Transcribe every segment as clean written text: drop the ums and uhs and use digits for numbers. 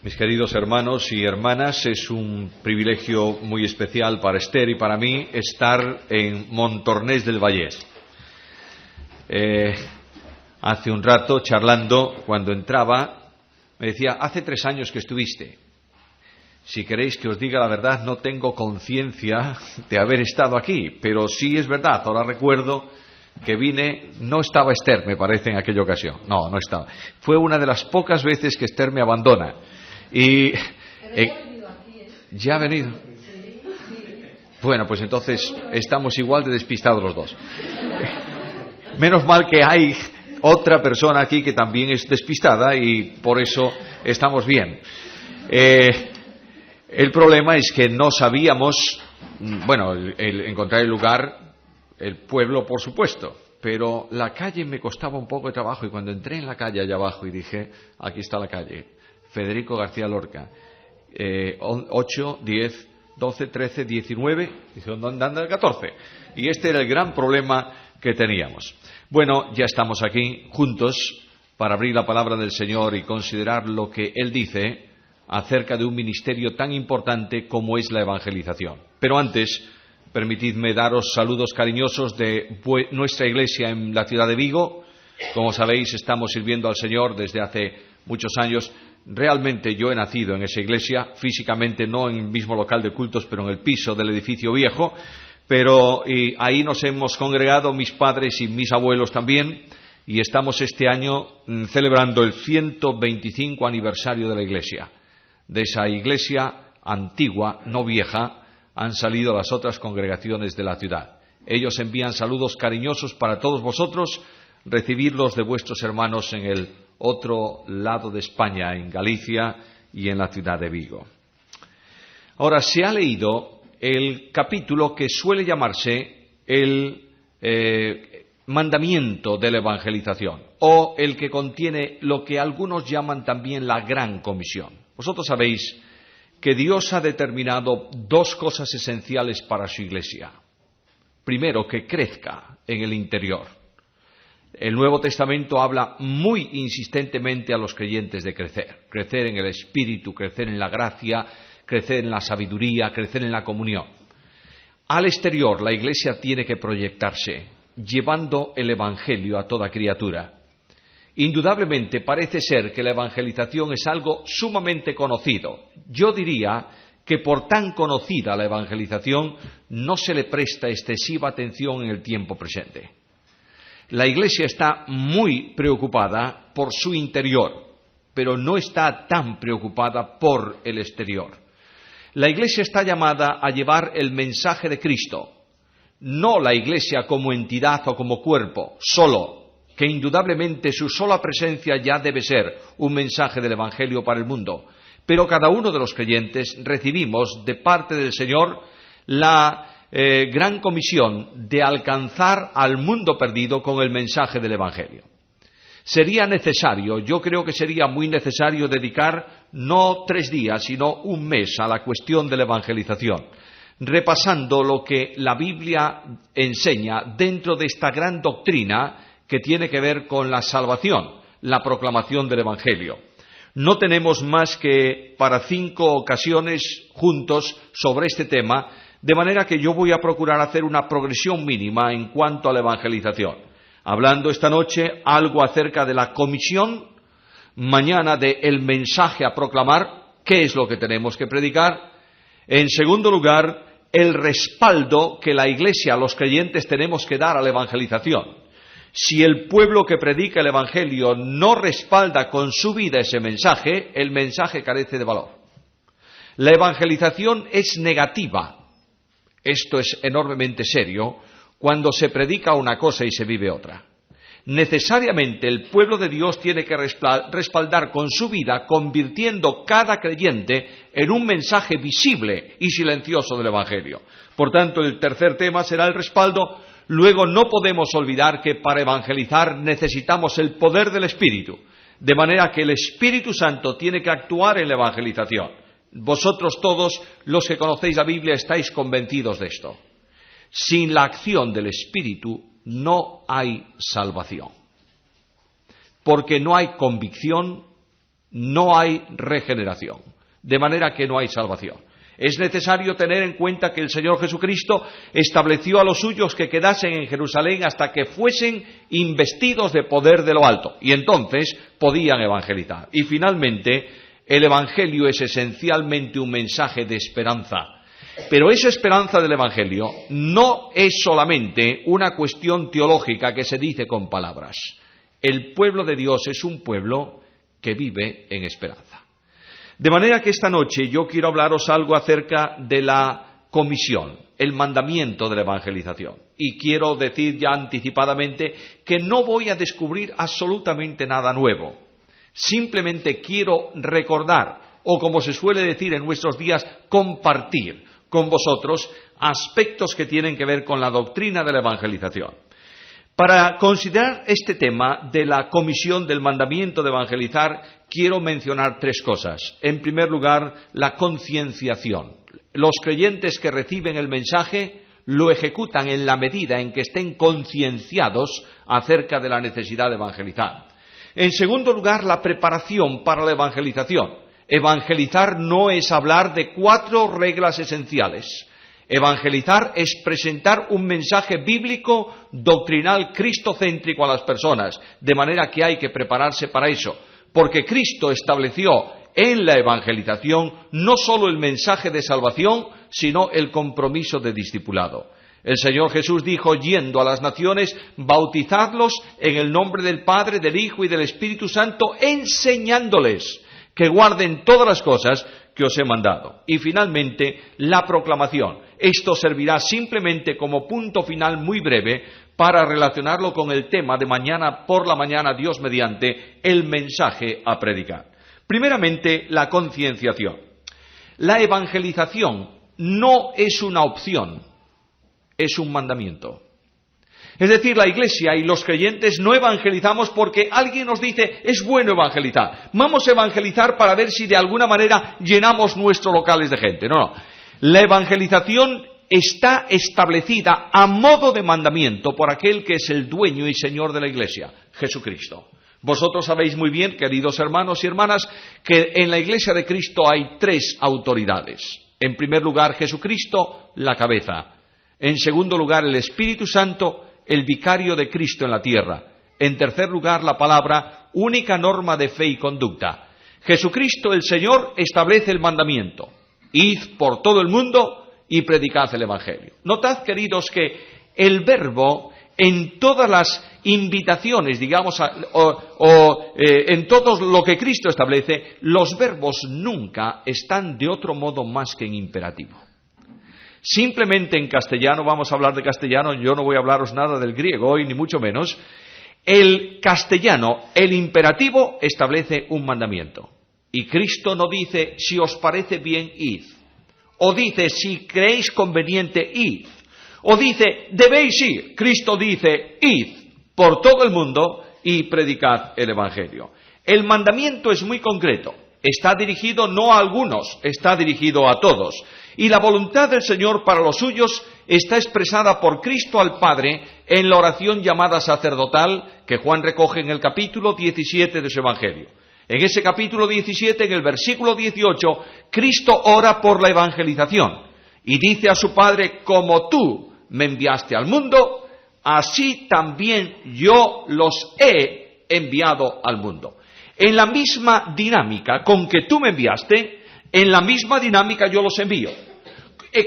Mis queridos hermanos y hermanas, es un privilegio muy especial para Esther y para mí estar en Montornès del Vallès. Hace un rato, charlando, cuando entraba, me decía, hace 3 años que estuviste. Si queréis que os diga la verdad, no tengo conciencia de haber estado aquí, pero sí es verdad, ahora recuerdo que vine, no estaba Esther, me parece, en aquella ocasión. No estaba. Fue una de las pocas veces que Esther me abandona. Y ya ha venido. Bueno, pues entonces estamos igual de despistados los dos. Menos mal que hay otra persona aquí que también es despistada y por eso estamos bien. El problema es que no sabíamos, bueno, el encontrar el lugar, el pueblo por supuesto, pero la calle me costaba un poco de trabajo y cuando entré en la calle allá abajo y dije, aquí está la calle, Federico García Lorca, 8, 10, 12, 13, 19, dice, ¿dónde anda el 14? Y este era el gran problema que teníamos. Bueno, ya estamos aquí juntos para abrir la palabra del Señor y considerar lo que Él dice acerca de un ministerio tan importante como es la evangelización. Pero antes, permitidme daros saludos cariñosos de nuestra iglesia en la ciudad de Vigo. Como sabéis, estamos sirviendo al Señor desde hace muchos años. Realmente yo he nacido en esa iglesia, físicamente no en el mismo local de cultos, pero en el piso del edificio viejo, y ahí nos hemos congregado mis padres y mis abuelos también, y estamos este año celebrando el 125 aniversario de la iglesia. De esa iglesia antigua, no vieja, han salido las otras congregaciones de la ciudad. Ellos envían saludos cariñosos para todos vosotros, recibirlos de vuestros hermanos en el otro lado de España, en Galicia y en la ciudad de Vigo. Ahora, se ha leído el capítulo que suele llamarse el mandamiento de la evangelización, o el que contiene lo que algunos llaman también la gran comisión. Vosotros sabéis que Dios ha determinado 2 cosas esenciales para su iglesia. Primero, que crezca en el interior. El Nuevo Testamento habla muy insistentemente a los creyentes de crecer en el Espíritu, crecer en la gracia, crecer en la sabiduría, crecer en la comunión. Al exterior, la Iglesia tiene que proyectarse, llevando el Evangelio a toda criatura. Indudablemente parece ser que la evangelización es algo sumamente conocido. Yo diría que por tan conocida la evangelización no se le presta excesiva atención en el tiempo presente. La Iglesia está muy preocupada por su interior, pero no está tan preocupada por el exterior. La Iglesia está llamada a llevar el mensaje de Cristo, no la Iglesia como entidad o como cuerpo, solo, que indudablemente su sola presencia ya debe ser un mensaje del Evangelio para el mundo, pero cada uno de los creyentes recibimos de parte del Señor la gran comisión de alcanzar al mundo perdido con el mensaje del Evangelio. Sería necesario, yo creo que sería muy necesario dedicar no 3 días, sino 1 mes a la cuestión de la evangelización, repasando lo que la Biblia enseña dentro de esta gran doctrina que tiene que ver con la salvación, la proclamación del Evangelio. No tenemos más que para 5 ocasiones juntos sobre este tema, de manera que yo voy a procurar hacer una progresión mínima en cuanto a la evangelización, hablando esta noche algo acerca de la comisión, mañana de el mensaje a proclamar, qué es lo que tenemos que predicar. En segundo lugar, el respaldo que la Iglesia, los creyentes, tenemos que dar a la evangelización. Si el pueblo que predica el Evangelio no respalda con su vida ese mensaje, el mensaje carece de valor. La evangelización es negativa. Esto es enormemente serio cuando se predica una cosa y se vive otra. Necesariamente el pueblo de Dios tiene que respaldar con su vida, convirtiendo cada creyente en un mensaje visible y silencioso del Evangelio. Por tanto, el tercer tema será el respaldo. Luego no podemos olvidar que para evangelizar necesitamos el poder del Espíritu, de manera que el Espíritu Santo tiene que actuar en la evangelización. Vosotros todos, los que conocéis la Biblia, estáis convencidos de esto. Sin la acción del Espíritu no hay salvación, porque no hay convicción, no hay regeneración, de manera que no hay salvación. Es necesario tener en cuenta que el Señor Jesucristo estableció a los suyos que quedasen en Jerusalén hasta que fuesen investidos de poder de lo alto, y entonces podían evangelizar. Y finalmente, el Evangelio es esencialmente un mensaje de esperanza. Pero esa esperanza del Evangelio no es solamente una cuestión teológica que se dice con palabras. El pueblo de Dios es un pueblo que vive en esperanza. De manera que esta noche yo quiero hablaros algo acerca de la comisión, el mandamiento de la evangelización. Y quiero decir ya anticipadamente que no voy a descubrir absolutamente nada nuevo. Simplemente quiero recordar, o como se suele decir en nuestros días, compartir con vosotros aspectos que tienen que ver con la doctrina de la evangelización. Para considerar este tema de la comisión del mandamiento de evangelizar, quiero mencionar tres cosas. En primer lugar, la concienciación. Los creyentes que reciben el mensaje lo ejecutan en la medida en que estén concienciados acerca de la necesidad de evangelizar. En segundo lugar, la preparación para la evangelización. Evangelizar no es hablar de 4 reglas esenciales. Evangelizar es presentar un mensaje bíblico, doctrinal, cristocéntrico a las personas, de manera que hay que prepararse para eso, porque Cristo estableció en la evangelización no solo el mensaje de salvación, sino el compromiso de discipulado. El Señor Jesús dijo, yendo a las naciones, bautizadlos en el nombre del Padre, del Hijo y del Espíritu Santo, enseñándoles que guarden todas las cosas que os he mandado. Y finalmente, la proclamación. Esto servirá simplemente como punto final muy breve para relacionarlo con el tema de mañana por la mañana, Dios mediante, el mensaje a predicar. Primeramente, la concienciación. La evangelización no es una opción, es un mandamiento. Es decir, la Iglesia y los creyentes no evangelizamos porque alguien nos dice, es bueno evangelizar. Vamos a evangelizar para ver si de alguna manera llenamos nuestros locales de gente. No. La evangelización está establecida a modo de mandamiento por aquel que es el dueño y Señor de la Iglesia, Jesucristo. Vosotros sabéis muy bien, queridos hermanos y hermanas, que en la Iglesia de Cristo hay 3 autoridades. En primer lugar, Jesucristo, la cabeza. En segundo lugar, el Espíritu Santo, el vicario de Cristo en la tierra. En tercer lugar, la palabra, única norma de fe y conducta. Jesucristo, el Señor, establece el mandamiento. Id por todo el mundo y predicad el Evangelio. Notad, queridos, que el verbo en todas las invitaciones, digamos, en todo lo que Cristo establece, los verbos nunca están de otro modo más que en imperativo. Simplemente en castellano, vamos a hablar de castellano, yo no voy a hablaros nada del griego hoy, ni mucho menos. El castellano, el imperativo, establece un mandamiento. Y Cristo no dice, si os parece bien, id. O dice, si creéis conveniente, id. O dice, debéis ir. Cristo dice, id por todo el mundo y predicad el Evangelio. El mandamiento es muy concreto. Está dirigido no a algunos, está dirigido a todos. Y la voluntad del Señor para los suyos está expresada por Cristo al Padre en la oración llamada sacerdotal que Juan recoge en el capítulo 17 de su Evangelio. En ese capítulo 17, en el versículo 18, Cristo ora por la evangelización y dice a su Padre, como tú me enviaste al mundo, así también yo los he enviado al mundo. En la misma dinámica con que tú me enviaste, en la misma dinámica yo los envío.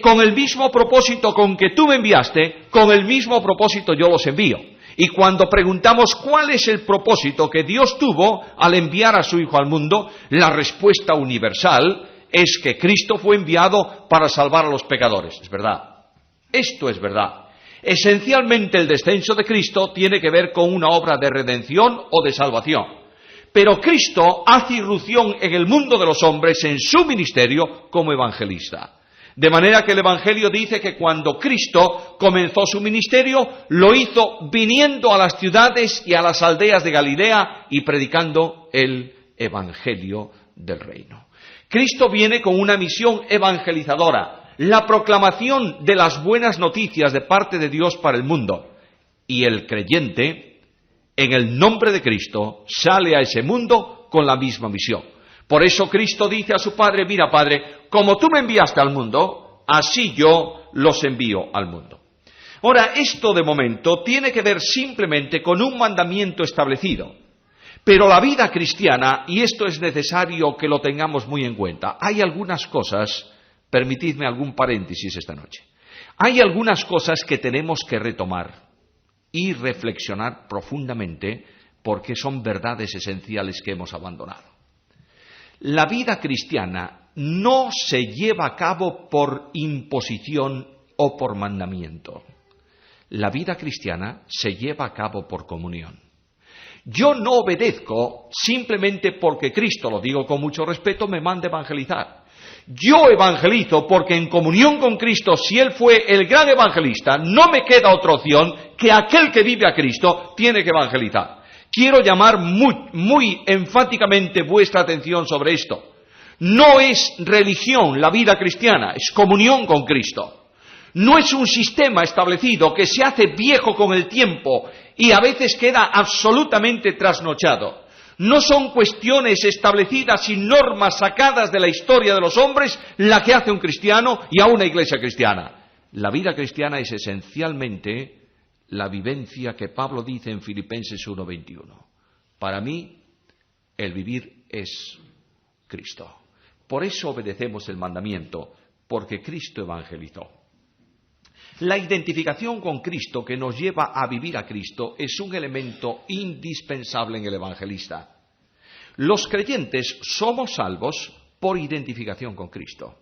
Con el mismo propósito con que tú me enviaste, con el mismo propósito yo los envío. Y cuando preguntamos cuál es el propósito que Dios tuvo al enviar a su Hijo al mundo, la respuesta universal es que Cristo fue enviado para salvar a los pecadores. Es verdad. Esto es verdad. Esencialmente el descenso de Cristo tiene que ver con una obra de redención o de salvación. Pero Cristo hace irrupción en el mundo de los hombres en su ministerio como evangelista. De manera que el Evangelio dice que cuando Cristo comenzó su ministerio, lo hizo viniendo a las ciudades y a las aldeas de Galilea y predicando el Evangelio del reino. Cristo viene con una misión evangelizadora, la proclamación de las buenas noticias de parte de Dios para el mundo. Y el creyente, en el nombre de Cristo, sale a ese mundo con la misma misión. Por eso Cristo dice a su Padre, mira Padre, como tú me enviaste al mundo, así yo los envío al mundo. Ahora, esto de momento tiene que ver simplemente con un mandamiento establecido. Pero la vida cristiana, y esto es necesario que lo tengamos muy en cuenta, hay algunas cosas, permitidme algún paréntesis esta noche, hay algunas cosas que tenemos que retomar y reflexionar profundamente porque son verdades esenciales que hemos abandonado. La vida cristiana no se lleva a cabo por imposición o por mandamiento. La vida cristiana se lleva a cabo por comunión. Yo no obedezco simplemente porque Cristo, lo digo con mucho respeto, me manda evangelizar. Yo evangelizo porque en comunión con Cristo, si Él fue el gran evangelista, no me queda otra opción que aquel que vive a Cristo tiene que evangelizar. Quiero llamar muy enfáticamente vuestra atención sobre esto. No es religión la vida cristiana, es comunión con Cristo. No es un sistema establecido que se hace viejo con el tiempo y a veces queda absolutamente trasnochado. No son cuestiones establecidas y normas sacadas de la historia de los hombres la que hace un cristiano y a una iglesia cristiana. La vida cristiana es esencialmente la vivencia que Pablo dice en Filipenses 1:21. Para mí, el vivir es Cristo. Por eso obedecemos el mandamiento, porque Cristo evangelizó. La identificación con Cristo que nos lleva a vivir a Cristo es un elemento indispensable en el evangelista. Los creyentes somos salvos por identificación con Cristo.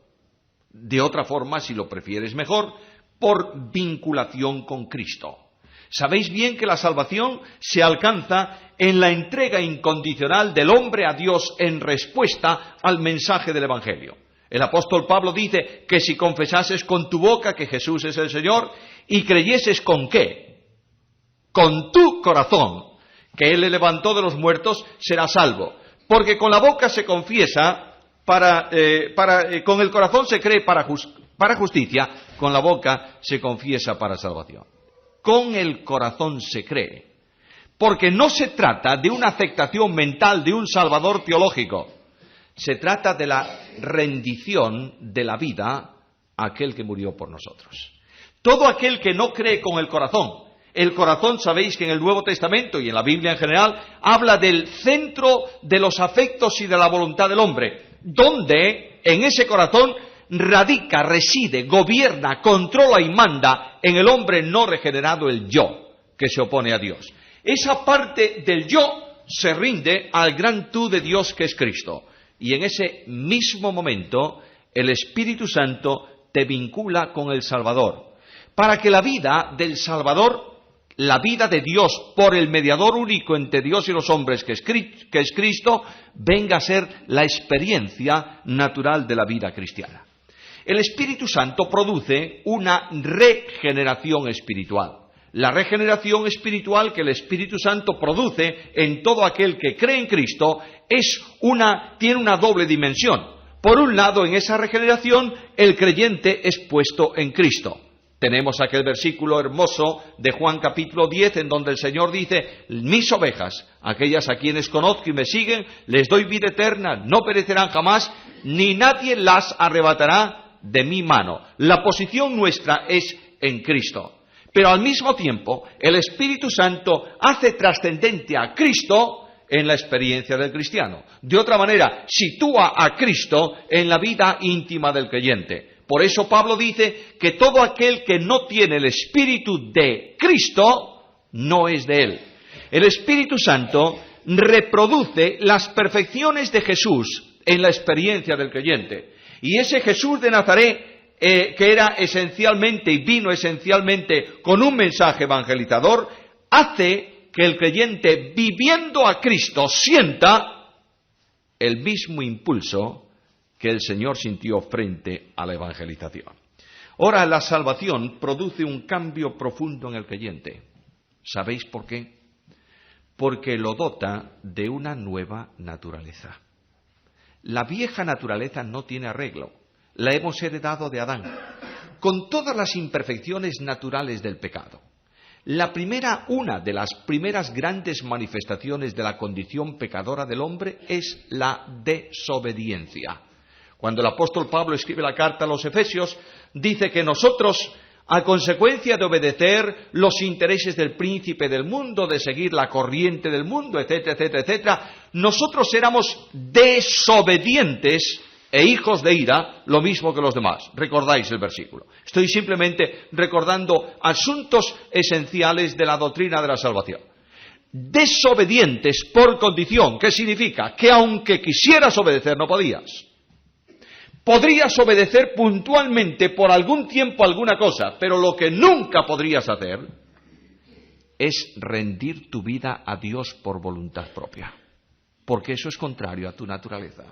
De otra forma, si lo prefieres mejor, por vinculación con Cristo. Sabéis bien que la salvación se alcanza en la entrega incondicional del hombre a Dios en respuesta al mensaje del Evangelio. El apóstol Pablo dice que si confesases con tu boca que Jesús es el Señor y creyeses ¿con qué? Con tu corazón, que Él le levantó de los muertos, serás salvo. Porque con la boca se confiesa, con el corazón se cree para justicia, con la boca se confiesa para salvación. Con el corazón se cree. Porque no se trata de una aceptación mental de un salvador teológico. Se trata de la rendición de la vida a aquel que murió por nosotros. Todo aquel que no cree con el corazón, sabéis que en el Nuevo Testamento y en la Biblia en general, habla del centro de los afectos y de la voluntad del hombre, donde en ese corazón radica, reside, gobierna, controla y manda en el hombre no regenerado el yo, que se opone a Dios. Esa parte del yo se rinde al gran tú de Dios que es Cristo. Y en ese mismo momento, el Espíritu Santo te vincula con el Salvador, para que la vida del Salvador, la vida de Dios por el mediador único entre Dios y los hombres, que es Cristo, venga a ser la experiencia natural de la vida cristiana. El Espíritu Santo produce una regeneración espiritual. La regeneración espiritual que el Espíritu Santo produce en todo aquel que cree en Cristo tiene una doble dimensión. Por un lado, en esa regeneración, el creyente es puesto en Cristo. Tenemos aquel versículo hermoso de Juan capítulo 10, en donde el Señor dice, mis ovejas, aquellas a quienes conozco y me siguen, les doy vida eterna, no perecerán jamás, ni nadie las arrebatará de mi mano. La posición nuestra es en Cristo. Pero al mismo tiempo, el Espíritu Santo hace trascendente a Cristo en la experiencia del cristiano. De otra manera, sitúa a Cristo en la vida íntima del creyente. Por eso Pablo dice que todo aquel que no tiene el Espíritu de Cristo, no es de Él. El Espíritu Santo reproduce las perfecciones de Jesús en la experiencia del creyente. Y ese Jesús de Nazaret, que era esencialmente y vino esencialmente con un mensaje evangelizador, hace que el creyente, viviendo a Cristo, sienta el mismo impulso que el Señor sintió frente a la evangelización. Ahora, la salvación produce un cambio profundo en el creyente. ¿Sabéis por qué? Porque lo dota de una nueva naturaleza. La vieja naturaleza no tiene arreglo. La hemos heredado de Adán, con todas las imperfecciones naturales del pecado. Una de las primeras grandes manifestaciones de la condición pecadora del hombre es la desobediencia. Cuando el apóstol Pablo escribe la carta a los Efesios, dice que nosotros, a consecuencia de obedecer los intereses del príncipe del mundo, de seguir la corriente del mundo, etcétera, etcétera, etcétera, nosotros éramos desobedientes e hijos de ira, lo mismo que los demás. ¿Recordáis el versículo? Estoy simplemente recordando asuntos esenciales de la doctrina de la salvación. Desobedientes por condición. ¿Qué significa? Que aunque quisieras obedecer, no podías. Podrías obedecer puntualmente por algún tiempo alguna cosa, pero lo que nunca podrías hacer es rendir tu vida a Dios por voluntad propia, porque eso es contrario a tu naturaleza.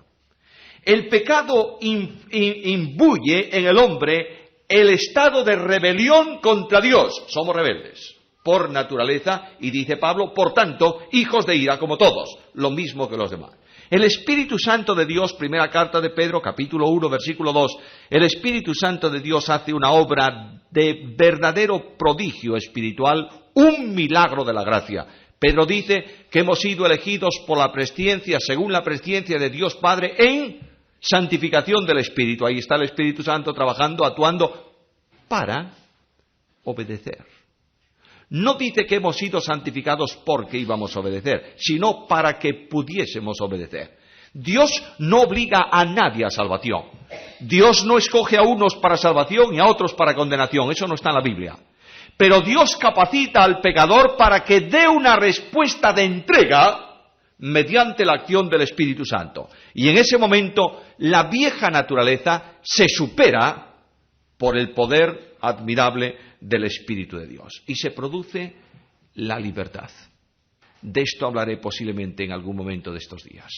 El pecado imbuye en el hombre el estado de rebelión contra Dios. Somos rebeldes por naturaleza, y dice Pablo, por tanto, hijos de ira como todos, lo mismo que los demás. El Espíritu Santo de Dios, primera carta de Pedro, capítulo 1, versículo 2, el Espíritu Santo de Dios hace una obra de verdadero prodigio espiritual, un milagro de la gracia. Pedro dice que hemos sido elegidos por la presciencia, según la presciencia de Dios Padre, en santificación del Espíritu. Ahí está el Espíritu Santo trabajando, actuando para obedecer. No dice que hemos sido santificados porque íbamos a obedecer, sino para que pudiésemos obedecer. Dios no obliga a nadie a salvación. Dios no escoge a unos para salvación y a otros para condenación. Eso no está en la Biblia. Pero Dios capacita al pecador para que dé una respuesta de entrega mediante la acción del Espíritu Santo. Y en ese momento la vieja naturaleza se supera por el poder admirable del Espíritu de Dios. Y se produce la libertad. De esto hablaré posiblemente en algún momento de estos días.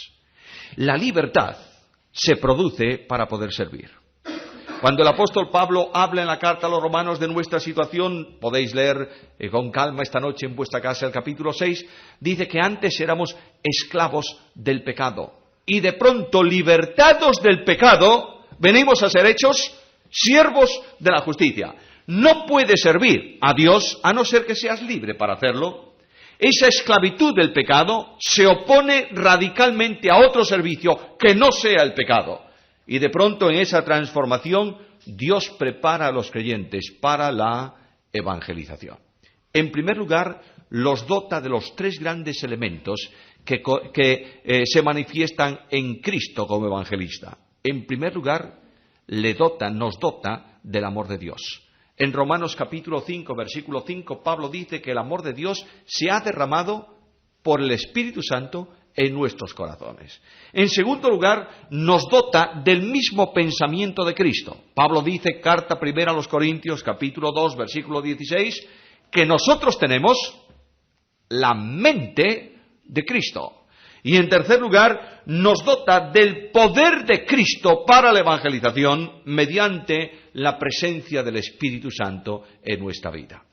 La libertad se produce para poder servir. Cuando el apóstol Pablo habla en la carta a los romanos de nuestra situación, podéis leer con calma esta noche en vuestra casa el capítulo 6, dice que antes éramos esclavos del pecado. Y de pronto, libertados del pecado, venimos a ser hechos siervos de la justicia. No puedes servir a Dios a no ser que seas libre para hacerlo. Esa esclavitud del pecado se opone radicalmente a otro servicio que no sea el pecado. Y de pronto en esa transformación Dios prepara a los creyentes para la evangelización. En primer lugar, los dota de los tres grandes elementos que se manifiestan en Cristo como evangelista. En primer lugar, nos dota del amor de Dios. En Romanos capítulo 5, versículo 5, Pablo dice que el amor de Dios se ha derramado por el Espíritu Santo en nuestros corazones. En segundo lugar, nos dota del mismo pensamiento de Cristo. Pablo dice, carta primera a los Corintios, capítulo 2, versículo 16, que nosotros tenemos la mente de Cristo. Y en tercer lugar, nos dota del poder de Cristo para la evangelización mediante la presencia del Espíritu Santo en nuestra vida.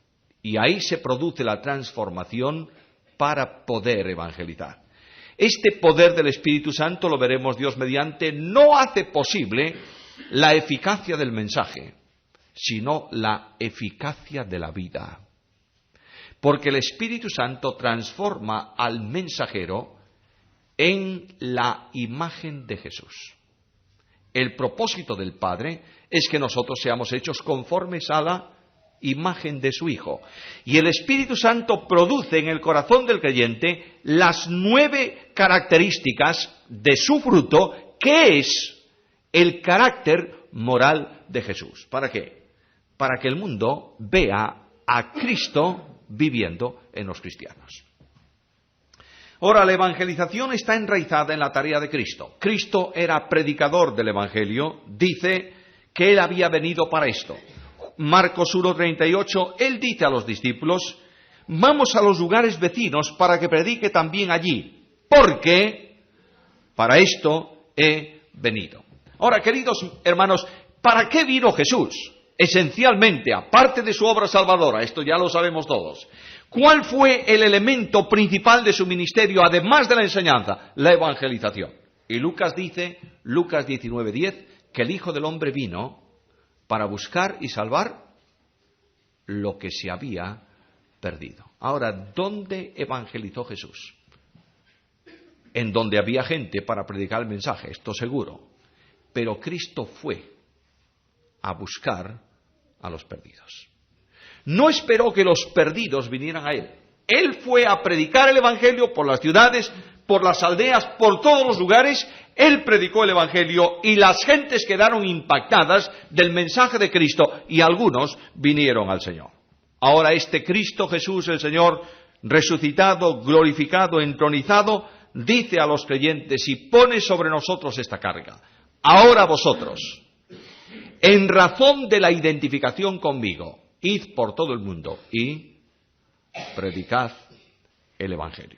Y ahí se produce la transformación para poder evangelizar. Este poder del Espíritu Santo, lo veremos Dios mediante, no hace posible la eficacia del mensaje, sino la eficacia de la vida. Porque el Espíritu Santo transforma al mensajero en la imagen de Jesús. El propósito del Padre es que nosotros seamos hechos conformes a la imagen de su Hijo. Y el Espíritu Santo produce en el corazón del creyente las 9 características de su fruto, que es el carácter moral de Jesús. ¿Para qué? Para que el mundo vea a Cristo viviendo en los cristianos. Ahora, la evangelización está enraizada en la tarea de Cristo. Cristo era predicador del Evangelio, dice que Él había venido para esto. Marcos 1:38, Él dice a los discípulos, vamos a los lugares vecinos para que predique también allí, porque para esto he venido. Ahora, queridos hermanos, ¿para qué vino Jesús? Esencialmente, aparte de su obra salvadora, esto ya lo sabemos todos. ¿Cuál fue el elemento principal de su ministerio, además de la enseñanza? La evangelización. Y Lucas dice, Lucas 19:10, que el Hijo del Hombre vino para buscar y salvar lo que se había perdido. Ahora, ¿dónde evangelizó Jesús? En donde había gente para predicar el mensaje, esto seguro. Pero Cristo fue a buscar a los perdidos. No esperó que los perdidos vinieran a Él. Él fue a predicar el Evangelio por las ciudades, por las aldeas, por todos los lugares. Él predicó el Evangelio y las gentes quedaron impactadas del mensaje de Cristo y algunos vinieron al Señor. Ahora este Cristo Jesús, el Señor, resucitado, glorificado, entronizado, dice a los creyentes y pone sobre nosotros esta carga. Ahora vosotros, en razón de la identificación conmigo, id por todo el mundo y predicad el Evangelio.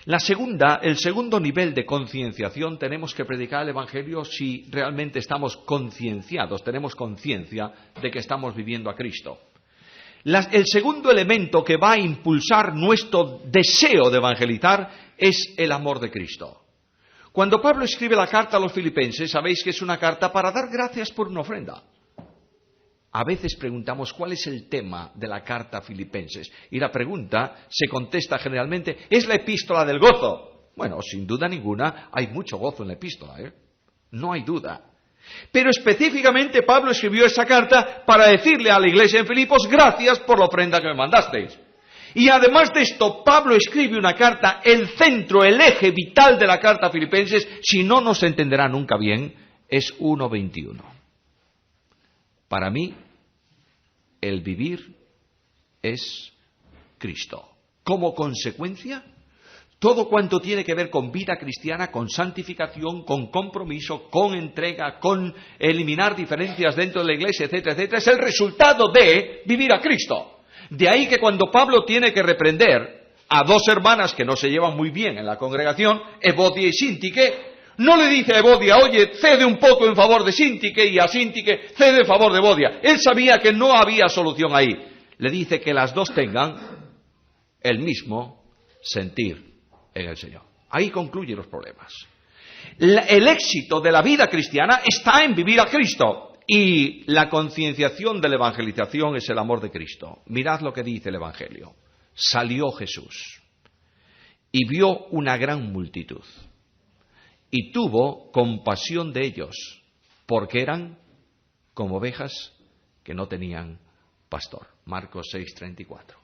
El segundo nivel de concienciación, tenemos que predicar el Evangelio si realmente estamos concienciados, tenemos conciencia de que estamos viviendo a Cristo. El segundo elemento que va a impulsar nuestro deseo de evangelizar es el amor de Cristo. Cuando Pablo escribe la carta a los filipenses, sabéis que es una carta para dar gracias por una ofrenda. A veces preguntamos cuál es el tema de la carta a Filipenses y la pregunta se contesta generalmente, ¿es la epístola del gozo? Bueno, sin duda ninguna, hay mucho gozo en la epístola, no hay duda. Pero específicamente Pablo escribió esa carta para decirle a la iglesia en Filipos, gracias por la ofrenda que me mandasteis. Y además de esto, Pablo escribe una carta, el centro, el eje vital de la carta a Filipenses, si no nos entenderá nunca bien, es 1:21. Para mí, el vivir es Cristo. Como consecuencia, todo cuanto tiene que ver con vida cristiana, con santificación, con compromiso, con entrega, con eliminar diferencias dentro de la iglesia, etcétera, etcétera, es el resultado de vivir a Cristo. De ahí que cuando Pablo tiene que reprender a dos hermanas que no se llevan muy bien en la congregación, Evodia y Síntique, no le dice a Evodia, oye, cede un poco en favor de Síntique, y a Síntique cede en favor de Evodia. Él sabía que no había solución ahí. Le dice que las dos tengan el mismo sentir en el Señor. Ahí concluyen los problemas. El éxito de la vida cristiana está en vivir a Cristo. Y la concienciación de la evangelización es el amor de Cristo. Mirad lo que dice el Evangelio. Salió Jesús y vio una gran multitud y tuvo compasión de ellos, porque eran como ovejas que no tenían pastor. Marcos 6:34.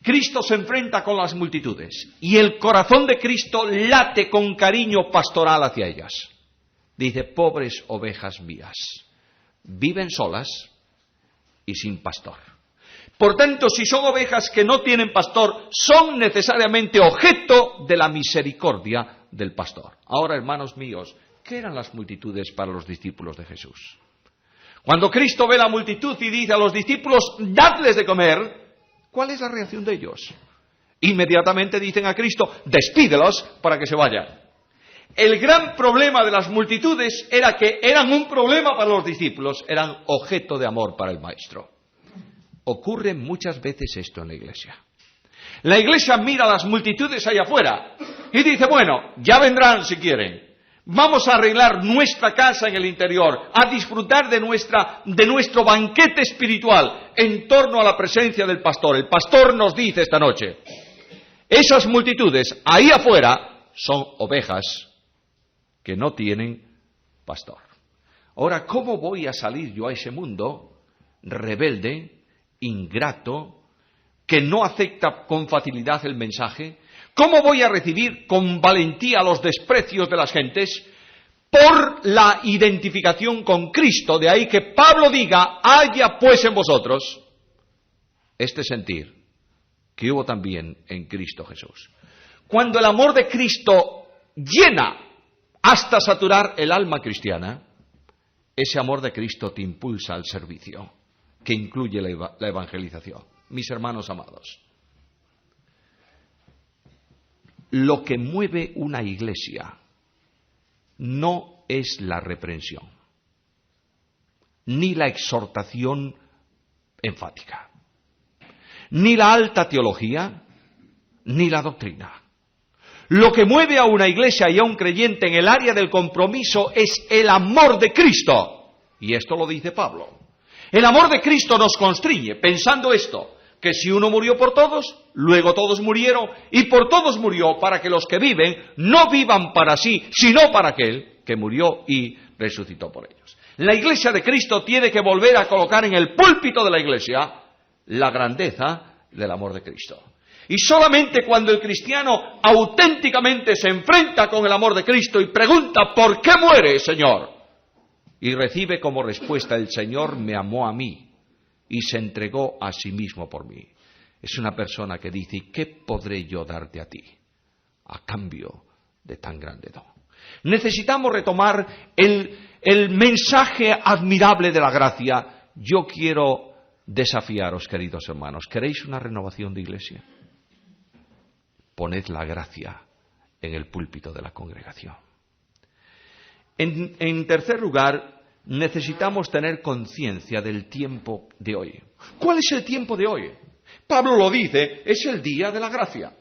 Cristo se enfrenta con las multitudes y el corazón de Cristo late con cariño pastoral hacia ellas. Dice, pobres ovejas mías, viven solas y sin pastor. Por tanto, si son ovejas que no tienen pastor, son necesariamente objeto de la misericordia del pastor. Ahora, hermanos míos, ¿qué eran las multitudes para los discípulos de Jesús? Cuando Cristo ve la multitud y dice a los discípulos, dadles de comer, ¿cuál es la reacción de ellos? Inmediatamente dicen a Cristo, despídelos para que se vayan. El gran problema de las multitudes era que eran un problema para los discípulos, eran objeto de amor para el Maestro. Ocurre muchas veces esto en la iglesia. La iglesia mira a las multitudes allá afuera y dice, bueno, ya vendrán si quieren. Vamos a arreglar nuestra casa en el interior, a disfrutar de nuestro banquete espiritual en torno a la presencia del pastor. El pastor nos dice esta noche, esas multitudes ahí afuera son ovejas que no tienen pastor. Ahora, ¿cómo voy a salir yo a ese mundo rebelde, ingrato, que no acepta con facilidad el mensaje? ¿Cómo voy a recibir con valentía los desprecios de las gentes? Por la identificación con Cristo. De ahí que Pablo diga, haya pues en vosotros este sentir que hubo también en Cristo Jesús. Cuando el amor de Cristo llena hasta saturar el alma cristiana, ese amor de Cristo te impulsa al servicio, que incluye la evangelización. Mis hermanos amados, lo que mueve una iglesia no es la reprensión, ni la exhortación enfática, ni la alta teología, ni la doctrina. Lo que mueve a una iglesia y a un creyente en el área del compromiso es el amor de Cristo. Y esto lo dice Pablo. El amor de Cristo nos constriñe, pensando esto. que si uno murió por todos, luego todos murieron, y por todos murió, para que los que viven no vivan para sí, sino para aquel que murió y resucitó por ellos. La Iglesia de Cristo tiene que volver a colocar en el púlpito de la Iglesia la grandeza del amor de Cristo. Y solamente cuando el cristiano auténticamente se enfrenta con el amor de Cristo y pregunta ¿por qué muere, Señor? Y recibe como respuesta el Señor me amó a mí y se entregó a sí mismo por mí. Es una persona que dice ¿y qué podré yo darte a ti a cambio de tan grande don? Necesitamos retomar el mensaje admirable de la gracia. Yo quiero desafiaros, queridos hermanos. ¿Queréis una renovación de iglesia? Poned la gracia en el púlpito de la congregación. En tercer lugar, necesitamos tener conciencia del tiempo de hoy. ¿Cuál es el tiempo de hoy? Pablo lo dice, es el día de la gracia.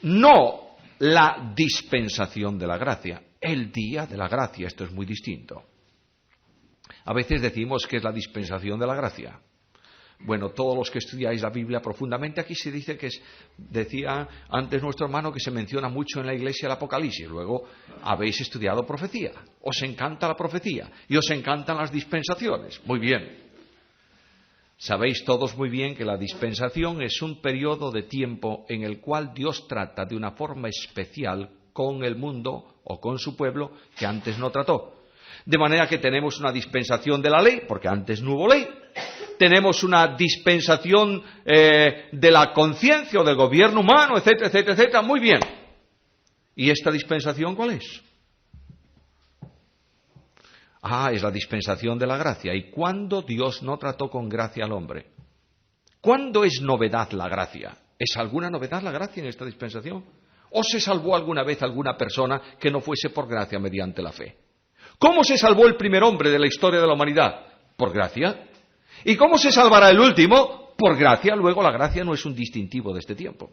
No la dispensación de la gracia, el día de la gracia. Esto es muy distinto. A veces decimos que es la dispensación de la gracia. Bueno, todos los que estudiáis la Biblia profundamente, aquí se dice que decía antes nuestro hermano que se menciona mucho en la iglesia el Apocalipsis. Luego habéis estudiado profecía. Os encanta la profecía y os encantan las dispensaciones. Muy bien. Sabéis todos muy bien que la dispensación es un periodo de tiempo en el cual Dios trata de una forma especial con el mundo o con su pueblo que antes no trató. De manera que tenemos una dispensación de la ley, porque antes no hubo ley. Tenemos una dispensación de la conciencia o del gobierno humano, etcétera, etcétera, etcétera. Muy bien. ¿Y esta dispensación cuál es? Es la dispensación de la gracia. ¿Y cuándo Dios no trató con gracia al hombre? ¿Cuándo es novedad la gracia? ¿Es alguna novedad la gracia en esta dispensación? ¿O se salvó alguna vez alguna persona que no fuese por gracia mediante la fe? ¿Cómo se salvó el primer hombre de la historia de la humanidad? Por gracia. ¿Y cómo se salvará el último? Por gracia. Luego la gracia no es un distintivo de este tiempo.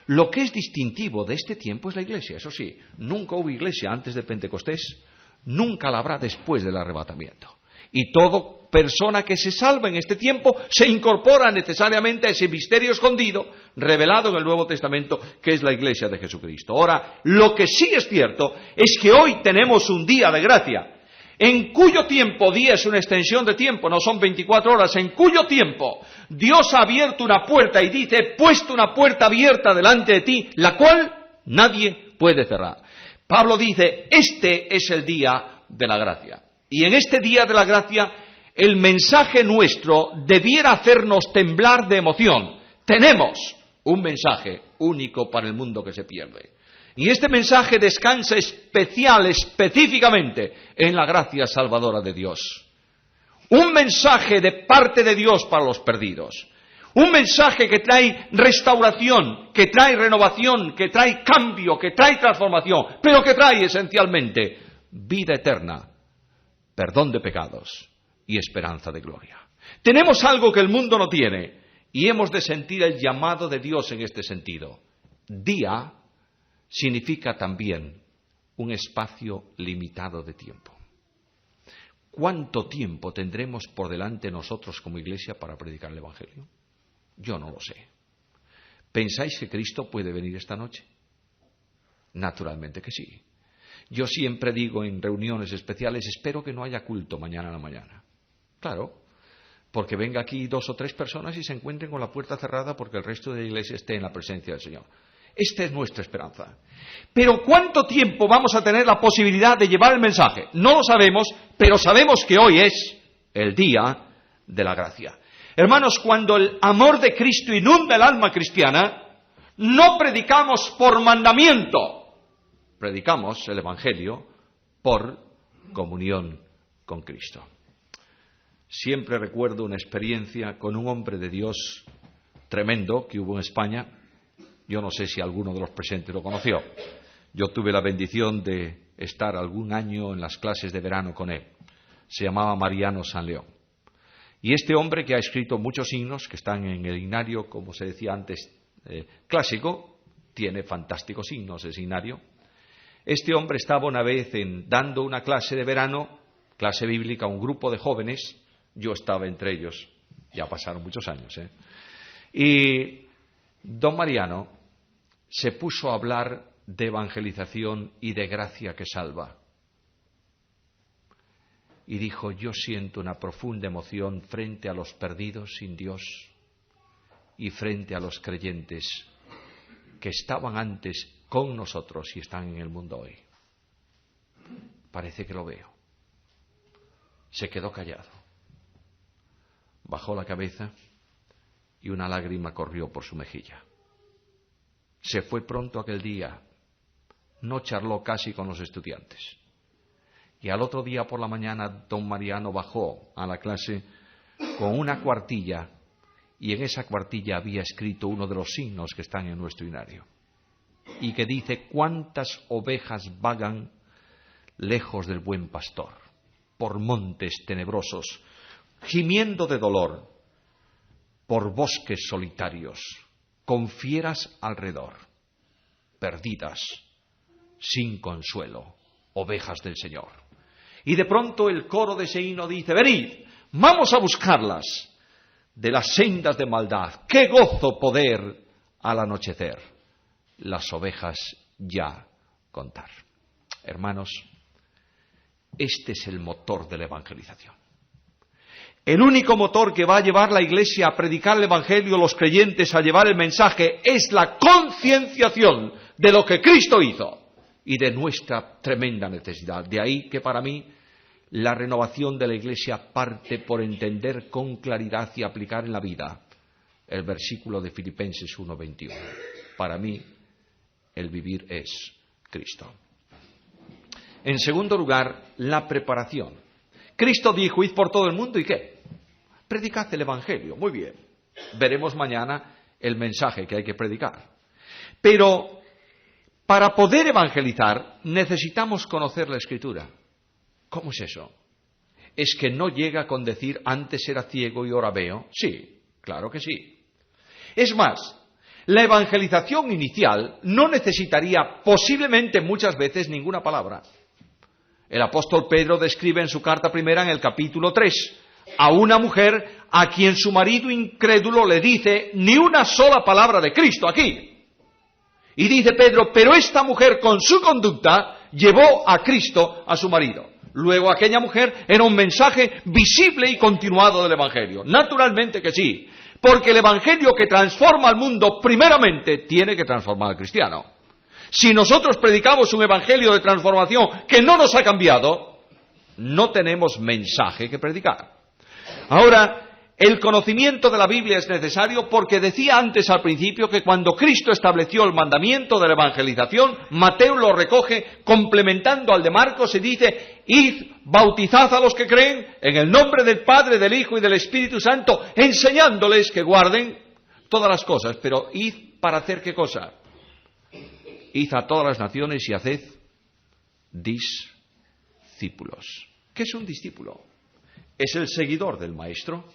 Lo que es distintivo de este tiempo es la iglesia. Eso sí, nunca hubo iglesia antes de Pentecostés, nunca la habrá después del arrebatamiento. Y toda persona que se salva en este tiempo se incorpora necesariamente a ese misterio escondido, revelado en el Nuevo Testamento, que es la iglesia de Jesucristo. Ahora, lo que sí es cierto es que hoy tenemos un día de gracia, en cuyo tiempo, día es una extensión de tiempo, no son 24 horas, en cuyo tiempo Dios ha abierto una puerta y dice, he puesto una puerta abierta delante de ti, la cual nadie puede cerrar. Pablo dice, este es el día de la gracia. Y en este día de la gracia, el mensaje nuestro debiera hacernos temblar de emoción. Tenemos un mensaje único para el mundo que se pierde. Y este mensaje descansa específicamente en la gracia salvadora de Dios. Un mensaje de parte de Dios para los perdidos. Un mensaje que trae restauración, que trae renovación, que trae cambio, que trae transformación, pero que trae esencialmente vida eterna, perdón de pecados y esperanza de gloria. Tenemos algo que el mundo no tiene y hemos de sentir el llamado de Dios en este sentido. Día significa también un espacio limitado de tiempo. ¿Cuánto tiempo tendremos por delante nosotros como iglesia para predicar el Evangelio? Yo no lo sé. ¿Pensáis que Cristo puede venir esta noche? Naturalmente que sí. Yo siempre digo en reuniones especiales, espero que no haya culto mañana a la mañana. Claro, porque venga aquí 2 o 3 personas y se encuentren con la puerta cerrada porque el resto de la iglesia esté en la presencia del Señor. Esta es nuestra esperanza. Pero ¿cuánto tiempo vamos a tener la posibilidad de llevar el mensaje? No lo sabemos, pero sabemos que hoy es el día de la gracia. Hermanos, cuando el amor de Cristo inunda el alma cristiana, no predicamos por mandamiento, predicamos el Evangelio por comunión con Cristo. Siempre recuerdo una experiencia con un hombre de Dios tremendo que hubo en España. Yo no sé si alguno de los presentes lo conoció. Yo tuve la bendición de estar algún año en las clases de verano con él. Se llamaba Mariano San León. Y este hombre, que ha escrito muchos himnos que están en el himnario, como se decía antes, clásico, tiene fantásticos himnos ese himnario. Este hombre estaba una vez dando una clase de verano, clase bíblica, a un grupo de jóvenes. Yo estaba entre ellos. Ya pasaron muchos años, ¿eh? Y don Mariano se puso a hablar de evangelización y de gracia que salva. Y dijo: yo siento una profunda emoción frente a los perdidos sin Dios y frente a los creyentes que estaban antes con nosotros y están en el mundo hoy. Parece que lo veo. Se quedó callado, bajó la cabeza y una lágrima corrió por su mejilla. Se fue pronto aquel día, no charló casi con los estudiantes. Y al otro día por la mañana don Mariano bajó a la clase con una cuartilla, y en esa cuartilla había escrito uno de los signos que están en nuestro inario, y que dice: cuántas ovejas vagan lejos del buen pastor, por montes tenebrosos, gimiendo de dolor, por bosques solitarios, con fieras alrededor, perdidas, sin consuelo, ovejas del Señor. Y de pronto el coro de ese himno dice: venid, vamos a buscarlas de las sendas de maldad. ¡Qué gozo poder al anochecer las ovejas ya contar! Hermanos, este es el motor de la evangelización. El único motor que va a llevar la Iglesia a predicar el Evangelio, los creyentes a llevar el mensaje, es la concienciación de lo que Cristo hizo y de nuestra tremenda necesidad. De ahí que para mí la renovación de la Iglesia parte por entender con claridad y aplicar en la vida el versículo de Filipenses 1:21. Para mí el vivir es Cristo. En segundo lugar, la preparación. Cristo dijo: id por todo el mundo, ¿y qué? Predicad el Evangelio. Muy bien. Veremos mañana el mensaje que hay que predicar. Pero para poder evangelizar necesitamos conocer la Escritura. ¿Cómo es eso? ¿Es que no llega con decir antes era ciego y ahora veo? Sí, claro que sí. Es más, la evangelización inicial no necesitaría posiblemente muchas veces ninguna palabra. El apóstol Pedro describe en su carta primera, en el capítulo 3, a una mujer a quien su marido incrédulo le dice ni una sola palabra de Cristo aquí. Y dice Pedro: pero esta mujer con su conducta llevó a Cristo a su marido. Luego aquella mujer era un mensaje visible y continuado del Evangelio. Naturalmente que sí, porque el Evangelio que transforma al mundo primeramente tiene que transformar al cristiano. Si nosotros predicamos un evangelio de transformación que no nos ha cambiado, no tenemos mensaje que predicar. Ahora, el conocimiento de la Biblia es necesario porque decía antes al principio que cuando Cristo estableció el mandamiento de la evangelización, Mateo lo recoge complementando al de Marcos y dice: id, bautizad a los que creen en el nombre del Padre, del Hijo y del Espíritu Santo, enseñándoles que guarden todas las cosas. Pero id para hacer ¿qué cosa? Id a todas las naciones y haced discípulos. ¿Qué es un discípulo? Es el seguidor del Maestro.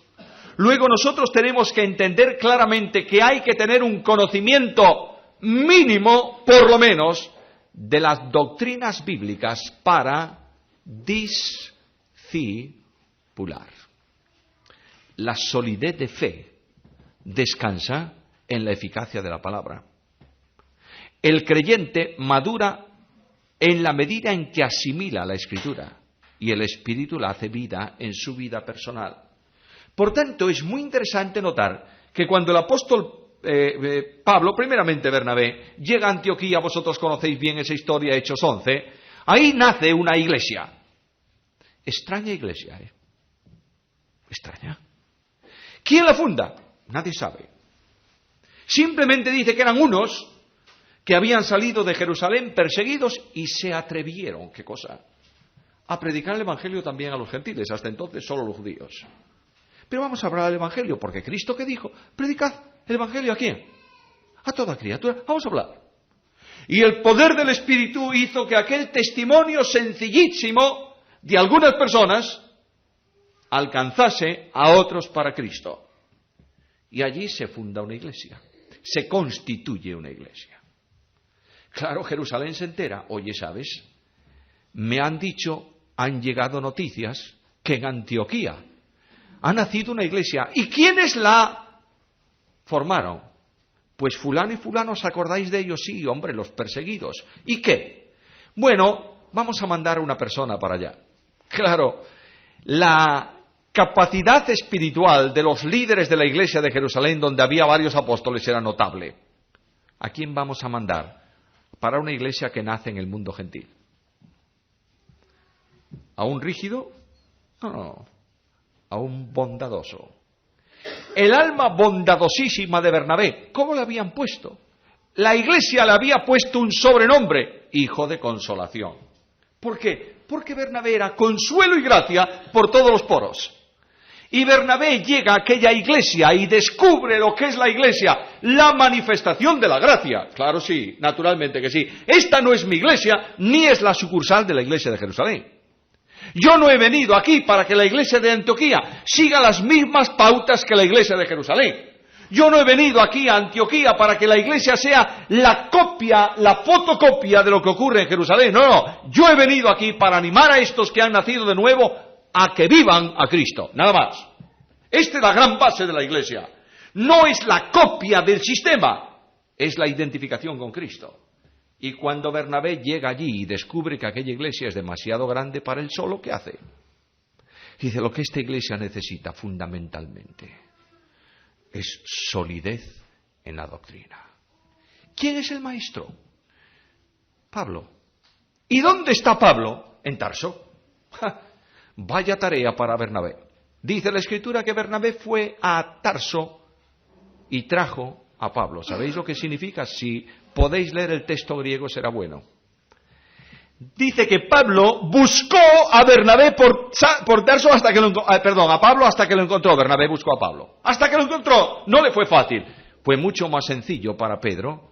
Luego nosotros tenemos que entender claramente que hay que tener un conocimiento mínimo, por lo menos, de las doctrinas bíblicas para discipular. La solidez de fe descansa en la eficacia de la palabra. El creyente madura en la medida en que asimila la Escritura y el Espíritu la hace vida en su vida personal. Por tanto, es muy interesante notar que cuando el apóstol Pablo, primeramente Bernabé, llega a Antioquía, vosotros conocéis bien esa historia, Hechos 11, ahí nace una iglesia. Extraña iglesia, ¿eh? Extraña. ¿Quién la funda? Nadie sabe. Simplemente dice que eran unos que habían salido de Jerusalén perseguidos y se atrevieron, ¿qué cosa?, a predicar el Evangelio también a los gentiles, hasta entonces solo los judíos. Pero vamos a hablar del Evangelio, porque Cristo, ¿qué dijo? Predicad el Evangelio, ¿a quién? A toda criatura. Vamos a hablar. Y el poder del Espíritu hizo que aquel testimonio sencillísimo de algunas personas alcanzase a otros para Cristo. Y allí se funda una iglesia, se constituye una iglesia. Claro, Jerusalén se entera. Oye, ¿sabes? Me han dicho, han llegado noticias que en Antioquía Ha nacido una iglesia. ¿Y quiénes la formaron? Pues fulano y fulano, ¿os acordáis de ellos? Sí, hombre, los perseguidos. ¿Y qué? Bueno, vamos a mandar a una persona para allá. Claro, la capacidad espiritual de los líderes de la iglesia de Jerusalén, donde había varios apóstoles, era notable. ¿A quién vamos a mandar para una iglesia que nace en el mundo gentil? ¿A un rígido? No, a un bondadoso. El alma bondadosísima de Bernabé, ¿cómo le habían puesto? La iglesia le había puesto un sobrenombre, hijo de consolación. ¿Por qué? Porque Bernabé era consuelo y gracia por todos los poros. Y Bernabé llega a aquella iglesia y descubre lo que es la iglesia, la manifestación de la gracia. Claro, sí, naturalmente que sí. Esta no es mi iglesia, ni es la sucursal de la iglesia de Jerusalén. Yo no he venido aquí para que la iglesia de Antioquía siga las mismas pautas que la iglesia de Jerusalén. Yo no he venido aquí a Antioquía para que la iglesia sea la copia, la fotocopia de lo que ocurre en Jerusalén. No, yo he venido aquí para animar a estos que han nacido de nuevo a que vivan a Cristo, nada más. Esta es la gran base de la iglesia. No es la copia del sistema, es la identificación con Cristo. Y cuando Bernabé llega allí y descubre que aquella iglesia es demasiado grande para él solo, ¿qué hace? Dice, lo que esta iglesia necesita fundamentalmente es solidez en la doctrina. ¿Quién es el maestro? Pablo. ¿Y dónde está Pablo? En Tarso. Vaya tarea para Bernabé. Dice la Escritura que Bernabé fue a Tarso y trajo a Pablo. ¿Sabéis lo que significa? Si podéis leer el texto griego será bueno. Dice que Pablo buscó a Bernabé por Tarso hasta que a Pablo hasta que lo encontró. Bernabé buscó a Pablo. Hasta que lo encontró. No le fue fácil. Fue mucho más sencillo para Pedro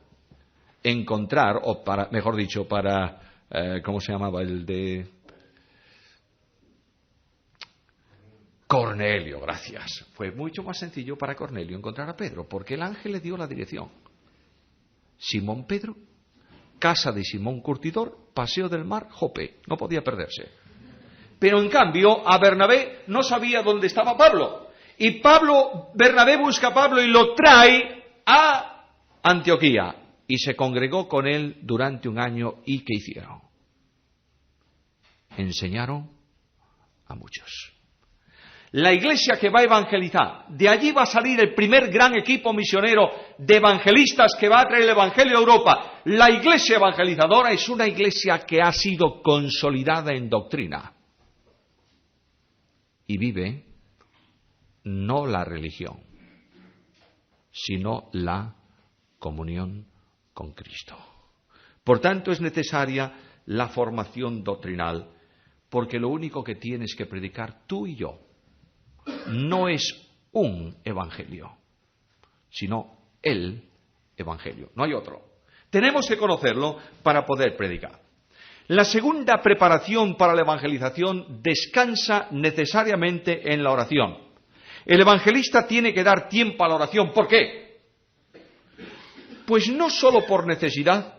encontrar, o para, mejor dicho, para, ¿cómo se llamaba el de? Cornelio, gracias. Fue mucho más sencillo para Cornelio encontrar a Pedro, porque el ángel le dio la dirección. Simón Pedro, casa de Simón Curtidor, paseo del mar, Jope. No podía perderse. Pero en cambio, a Bernabé no sabía dónde estaba Pablo. Y Bernabé busca a Pablo y lo trae a Antioquía. Y se congregó con él durante un año. ¿Y qué hicieron? Enseñaron a muchos. La iglesia que va a evangelizar, de allí va a salir el primer gran equipo misionero de evangelistas que va a traer el evangelio a Europa. La iglesia evangelizadora es una iglesia que ha sido consolidada en doctrina y vive no la religión, sino la comunión con Cristo. Por tanto, es necesaria la formación doctrinal, porque lo único que tienes que predicar tú y yo no es un evangelio, sino el evangelio. No hay otro. Tenemos que conocerlo para poder predicar. La segunda preparación para la evangelización descansa necesariamente en la oración. El evangelista tiene que dar tiempo a la oración. ¿Por qué? Pues no solo por necesidad,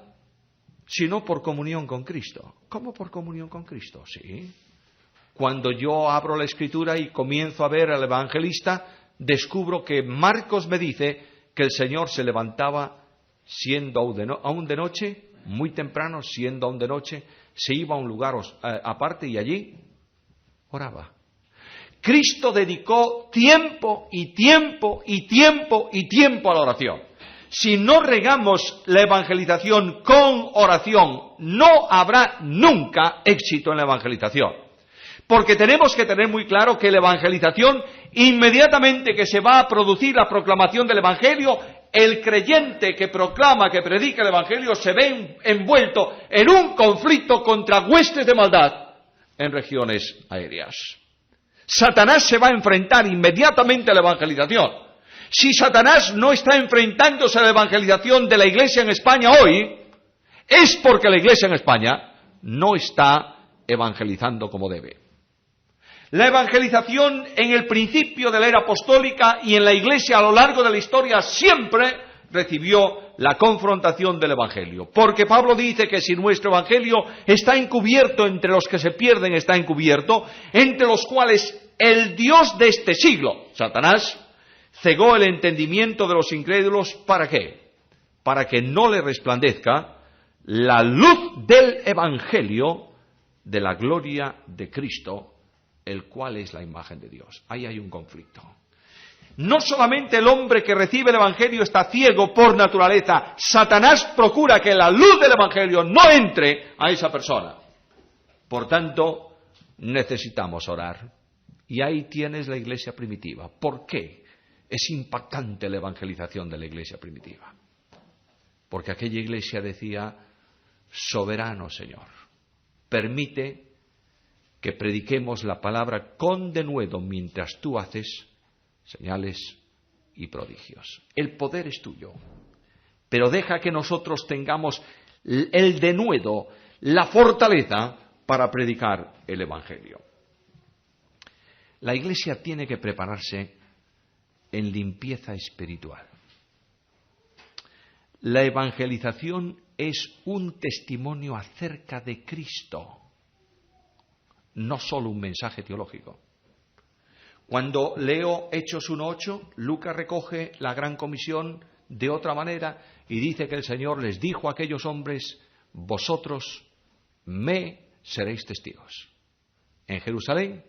sino por comunión con Cristo. ¿Cómo por comunión con Cristo? Sí. Cuando yo abro la Escritura y comienzo a ver al evangelista, descubro que Marcos me dice que el Señor se levantaba siendo aún de noche, muy temprano, siendo aún de noche, se iba a un lugar aparte y allí oraba. Cristo dedicó tiempo y tiempo y tiempo y tiempo a la oración. Si no regamos la evangelización con oración, no habrá nunca éxito en la evangelización. Porque tenemos que tener muy claro que la evangelización, inmediatamente que se va a producir la proclamación del Evangelio, el creyente que proclama, que predica el Evangelio, se ve envuelto en un conflicto contra huestes de maldad en regiones aéreas. Satanás se va a enfrentar inmediatamente a la evangelización. Si Satanás no está enfrentándose a la evangelización de la Iglesia en España hoy, es porque la Iglesia en España no está evangelizando como debe. La evangelización en el principio de la era apostólica y en la Iglesia a lo largo de la historia siempre recibió la confrontación del Evangelio. Porque Pablo dice que si nuestro Evangelio está encubierto, entre los que se pierden está encubierto, entre los cuales el Dios de este siglo. Satanás cegó el entendimiento de los incrédulos, ¿para qué? Para que no le resplandezca la luz del Evangelio de la gloria de Cristo, el cual es la imagen de Dios. Ahí hay un conflicto. No solamente el hombre que recibe el Evangelio está ciego por naturaleza, Satanás procura que la luz del Evangelio no entre a esa persona. Por tanto, necesitamos orar. Y ahí tienes la iglesia primitiva. ¿Por qué es impactante la evangelización de la iglesia primitiva? Porque aquella iglesia decía: soberano Señor, permite que prediquemos la palabra con denuedo mientras tú haces señales y prodigios. El poder es tuyo, pero deja que nosotros tengamos el denuedo, la fortaleza para predicar el Evangelio. La iglesia tiene que prepararse en limpieza espiritual. La evangelización es un testimonio acerca de Cristo, no solo un mensaje teológico. Cuando leo Hechos 1:8, Lucas recoge la gran comisión de otra manera y dice que el Señor les dijo a aquellos hombres: vosotros me seréis testigos en Jerusalén,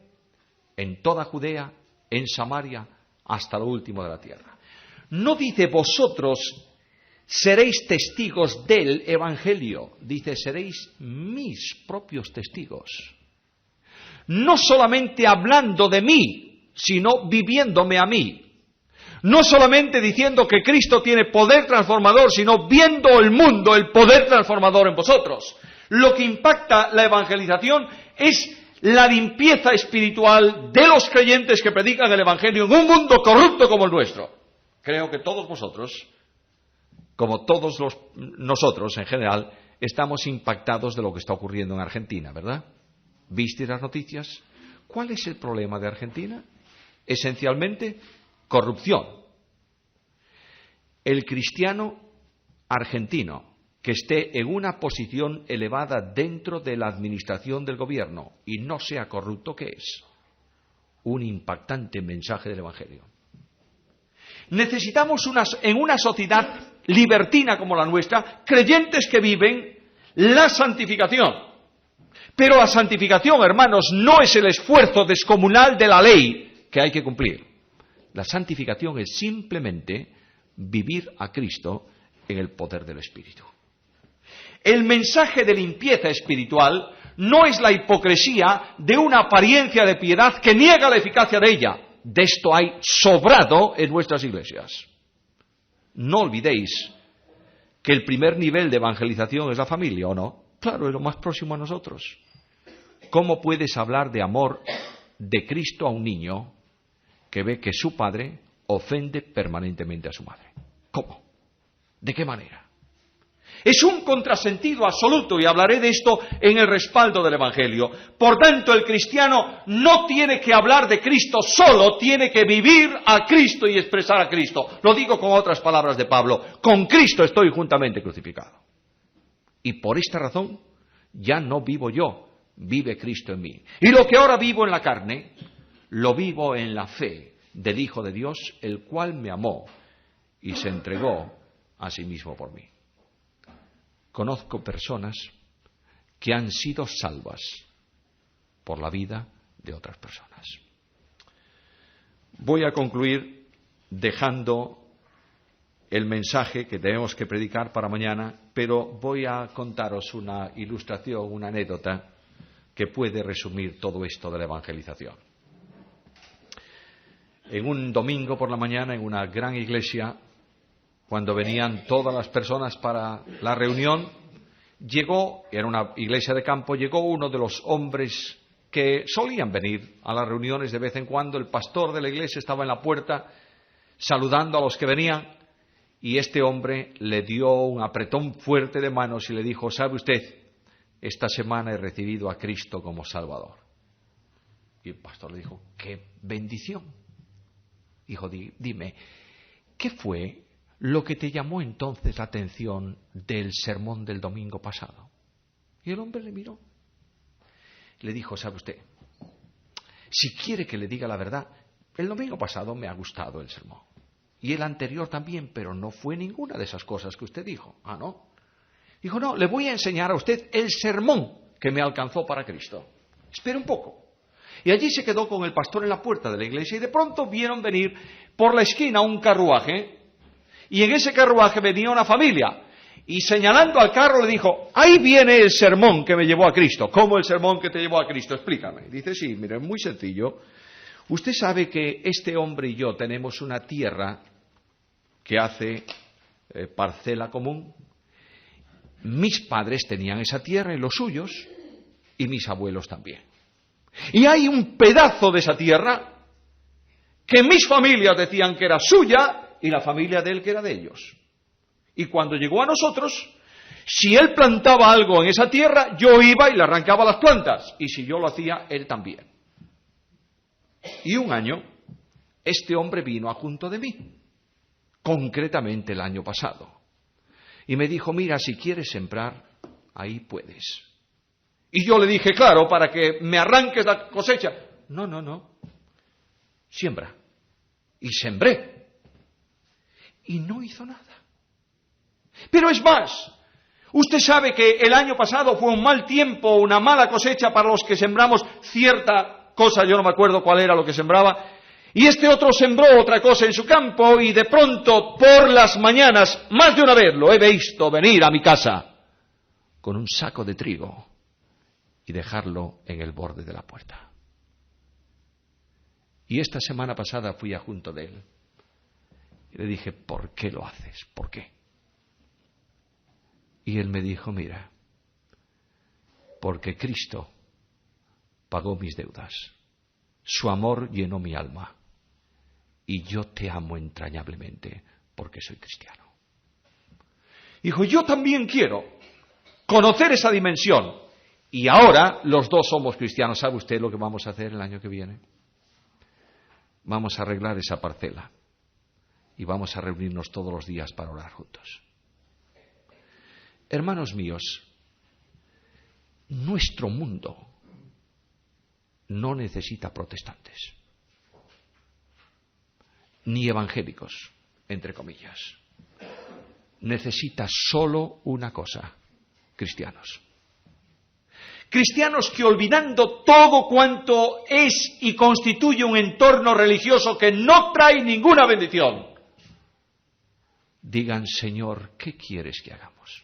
en toda Judea, en Samaria, hasta lo último de la tierra. No dice vosotros seréis testigos del Evangelio, dice seréis mis propios testigos. No solamente hablando de mí, sino viviéndome a mí. No solamente diciendo que Cristo tiene poder transformador, sino viendo el mundo, el poder transformador en vosotros. Lo que impacta la evangelización es la limpieza espiritual de los creyentes que predican el Evangelio en un mundo corrupto como el nuestro. Creo que todos vosotros, como todos nosotros en general, estamos impactados de lo que está ocurriendo en Argentina, ¿verdad? ¿Viste las noticias? ¿Cuál es el problema de Argentina? Esencialmente, corrupción. El cristiano argentino que esté en una posición elevada dentro de la administración del gobierno y no sea corrupto, ¿qué es? Un impactante mensaje del Evangelio. Necesitamos en una sociedad libertina como la nuestra, creyentes que viven la santificación. Pero la santificación, hermanos, no es el esfuerzo descomunal de la ley que hay que cumplir. La santificación es simplemente vivir a Cristo en el poder del Espíritu. El mensaje de limpieza espiritual no es la hipocresía de una apariencia de piedad que niega la eficacia de ella. De esto hay sobrado en nuestras iglesias. No olvidéis que el primer nivel de evangelización es la familia, ¿o no? Claro, es lo más próximo a nosotros. ¿Cómo puedes hablar de amor de Cristo a un niño que ve que su padre ofende permanentemente a su madre? ¿Cómo? ¿De qué manera? Es un contrasentido absoluto, y hablaré de esto en el respaldo del Evangelio. Por tanto, el cristiano no tiene que hablar de Cristo solo, tiene que vivir a Cristo y expresar a Cristo. Lo digo con otras palabras de Pablo: con Cristo estoy juntamente crucificado. Y por esta razón, ya no vivo yo, vive Cristo en mí. Y lo que ahora vivo en la carne, lo vivo en la fe del Hijo de Dios, el cual me amó y se entregó a sí mismo por mí. Conozco personas que han sido salvas por la vida de otras personas. Voy a concluir dejando el mensaje que tenemos que predicar para mañana, pero voy a contaros una ilustración, una anécdota que puede resumir todo esto de la evangelización. En un domingo por la mañana, en una gran iglesia, cuando venían todas las personas para la reunión, era una iglesia de campo, llegó uno de los hombres que solían venir a las reuniones de vez en cuando. El pastor de la iglesia estaba en la puerta saludando a los que venían, y este hombre le dio un apretón fuerte de manos y le dijo: ¿sabe usted? Esta semana he recibido a Cristo como Salvador. Y el pastor le dijo: ¡qué bendición! Dijo: dime, ¿qué fue lo que te llamó entonces la atención del sermón del domingo pasado? Y el hombre le miró. Le dijo: ¿sabe usted? Si quiere que le diga la verdad, el domingo pasado me ha gustado el sermón. Y el anterior también, pero no fue ninguna de esas cosas que usted dijo. Ah, ¿no? Dijo, no, le voy a enseñar a usted el sermón que me alcanzó para Cristo. Espere un poco. Y allí se quedó con el pastor en la puerta de la iglesia y de pronto vieron venir por la esquina un carruaje y en ese carruaje venía una familia y señalando al carro le dijo, ahí viene el sermón que me llevó a Cristo. ¿Cómo el sermón que te llevó a Cristo? Explícame. Dice, sí, mire, es muy sencillo. Usted sabe que este hombre y yo tenemos una tierra que hace parcela común. Mis padres tenían esa tierra y los suyos y mis abuelos también. Y hay un pedazo de esa tierra que mis familias decían que era suya y la familia de él que era de ellos. Y cuando llegó a nosotros, si él plantaba algo en esa tierra, yo iba y le arrancaba las plantas. Y si yo lo hacía, él también. Y un año, este hombre vino a junto de mí, concretamente el año pasado. Y me dijo, mira, si quieres sembrar, ahí puedes. Y yo le dije, claro, para que me arranques la cosecha. No. Siembra. Y sembré. Y no hizo nada. Pero es más, usted sabe que el año pasado fue un mal tiempo, una mala cosecha para los que sembramos cierta cosa, yo no me acuerdo cuál era lo que sembraba, y este otro sembró otra cosa en su campo y de pronto por las mañanas, más de una vez lo he visto venir a mi casa con un saco de trigo y dejarlo en el borde de la puerta. Y esta semana pasada fui a junto de él y le dije, ¿por qué lo haces? ¿Por qué? Y él me dijo, mira, porque Cristo pagó mis deudas, su amor llenó mi alma y yo te amo entrañablemente porque soy cristiano. Dijo, yo también quiero conocer esa dimensión y ahora los dos somos cristianos. ¿Sabe usted lo que vamos a hacer el año que viene? Vamos a arreglar esa parcela y vamos a reunirnos todos los días para orar juntos. Hermanos míos, nuestro mundo no necesita protestantes, ni evangélicos, entre comillas. Necesita solo una cosa, cristianos. Cristianos que olvidando todo cuanto es y constituye un entorno religioso que no trae ninguna bendición, digan, Señor, ¿qué quieres que hagamos?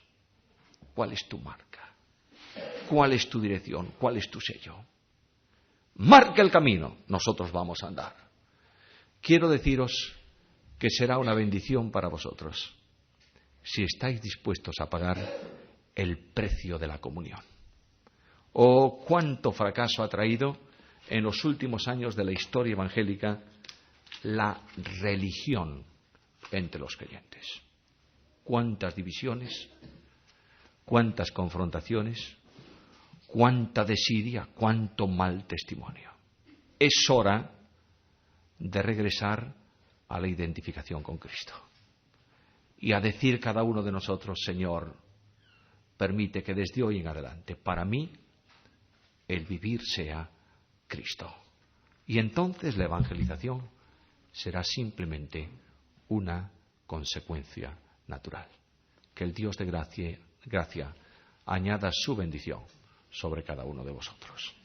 ¿Cuál es tu marca? ¿Cuál es tu dirección? ¿Cuál es tu sello? Marca el camino, nosotros vamos a andar. Quiero deciros que será una bendición para vosotros si estáis dispuestos a pagar el precio de la comunión. Oh, cuánto fracaso ha traído en los últimos años de la historia evangélica la religión entre los creyentes. Cuántas divisiones, cuántas confrontaciones, cuánta desidia, cuánto mal testimonio. Es hora de regresar a la identificación con Cristo y a decir cada uno de nosotros, Señor, permite que desde hoy en adelante, para mí, el vivir sea Cristo. Y entonces la evangelización será simplemente una consecuencia natural. Que el Dios de gracia añada su bendición sobre cada uno de vosotros.